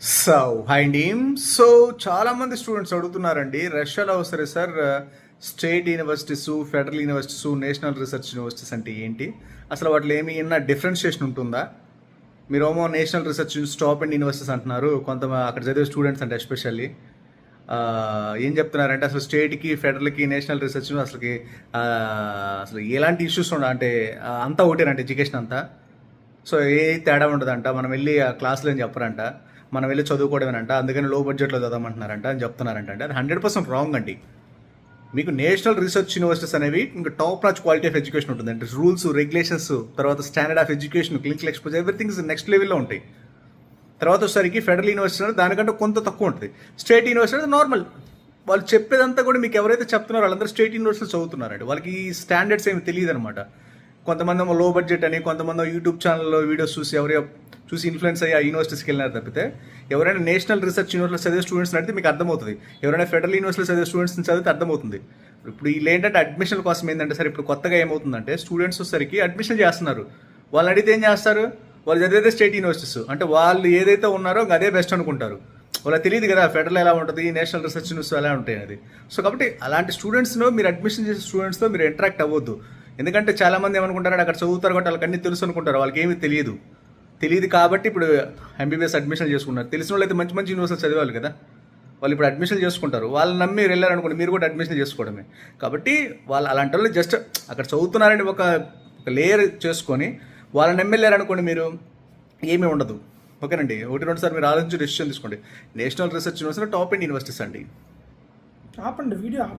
So hi team. So చాలా మంది students అడుగుతున్నారండి, రష్యాలో వస్తారు sir state universities, federal universities, national research universities అంటే ఏంటి, అసలు వాటిలో ఏమైనా డిఫరెన్షియేషన్ ఉంటుందా? మీరేమో national research top and universities అంటున్నారు, కొంత అక్కడ చదివే స్టూడెంట్స్ అంటే ఎస్పెషల్లీ ఏం చెప్తున్నారంటే అసలు స్టేట్కి, ఫెడరల్కి, నేషనల్ రీసెర్చ్ అసలుకి అసలు ఎలాంటి ఇష్యూస్ ఉండ అంటే అంతా ఒకటేనంటే ఎడ్యుకేషన్ అంతా. సో ఏ తేడా ఉండదంట, మనం వెళ్ళి ఆ క్లాసులు ఏం చెప్పరంట, మనం వెళ్ళి చదువుకోవడమేనంట, అందుకని లో బడ్జెట్లో చదవమంటున్నారంట అని చెప్తున్నారంట. అంటే అది 100% రాంగ్ అండి. మీకు నేషనల్ రీసెర్చ్ యూనివర్సిటీస్ అనేవి ఇంకా top notch quality of education ఉంటుంది. అంటే రూల్స్, రెగ్యులేషన్స్, తర్వాత standard of education, clinical exposure, everything is next లెవెల్లో ఉంటాయి. తర్వాత వచ్చేసరికి ఫెడరల్ యూనివర్సిటీ అనేది దానికంటే కొంత తక్కువ ఉంటుంది. స్టేట్ యూనివర్సిటీ నార్మల్, వాళ్ళు చెప్పేదంతా కూడా మీకు ఎవరైతే చెప్తున్నారో వాళ్ళందరూ స్టేట్ యూనివర్సిటీ చదువుతున్నారండి. వాళ్ళకి ఈ స్టాండర్డ్స్ ఏమి తెలియదు అనమాట. కొంతమంది లో బడ్జెట్ అని, కొంతమంది యూట్యూబ్ ఛానల్లో వీడియోస్ చూసి చూసి ఇన్ఫ్లుయెన్స్ అయ్యి ఆ యూనివర్సిటీస్కి వెళ్ళినారు తప్పితే, ఎవరైనా నేషనల్ రీసెర్చ్ యూనివర్సిటీ చదివే స్టూడెంట్స్ అడిగితే మీకు అర్థమవుతుంది, ఎవరైనా ఫెడరల్ యూనివర్సిటీ చదివే స్టూడెంట్స్ని చదివితే అర్థమవుతుంది. ఇప్పుడు వీళ్ళు ఏంటంటే అడ్మిషన్ కోసం ఏంటంటే సార్, ఇప్పుడు కొత్తగా ఏమవుతుందంటే స్టూడెంట్స్ వచ్చేసరికి అడ్మిషన్ చేస్తున్నారు. వాళ్ళని అడిగితే ఏం చేస్తారు, వాళ్ళు చదివేదే స్టేట్ యూనివర్సిటీస్, అంటే వాళ్ళు ఏదైతే ఉన్నారో అదే బెస్ట్ అనుకుంటారు. వాళ్ళకి తెలియదు కదా ఫెడరల్ ఎలా ఉంటుంది, నేషనల్ రీసెర్చ్ యూనివర్సిటీ ఎలా ఉంటాయి అనేది. సో కాబట్టి అలాంటి స్టూడెంట్స్లో మీరు అడ్మిషన్ చేసే స్టూడెంట్స్తో మీరు ఇంటరాక్ట్ అవ్వద్దు. ఎందుకంటే చాలామంది ఏమనుకుంటారు, అక్కడ చదువుతారు కాబట్టి వాళ్ళకి అన్నీ తెలుసు అనుకుంటారు. వాళ్ళకి ఏమీ తెలియదు కాబట్టి ఇప్పుడు ఎంబీబీఎస్ అడ్మిషన్ చేసుకున్నారు. తెలిసిన వాళ్ళు అయితే మంచి మంచి యూనివర్సిటీ చదివాలి కదా, వాళ్ళు ఇప్పుడు అడ్మిషన్ చేసుకుంటారు. వాళ్ళని నమ్మి వెళ్ళారనుకోండి, మీరు కూడా అడ్మిషన్ చేసుకోవడమే. కాబట్టి వాళ్ళు అలాంటి వాళ్ళు జస్ట్ అక్కడ చదువుతున్నారని ఒక లేయర్ చేసుకొని వాళ్ళని నమ్మి వెళ్ళారనుకోండి, మీరు ఏమీ ఉండదు. ఓకేనండి, 1-2 సార్లు మీరు ఆలోచించి డెసిషన్ తీసుకోండి. National research university top and universities అండి. ఆపండి వీడియో.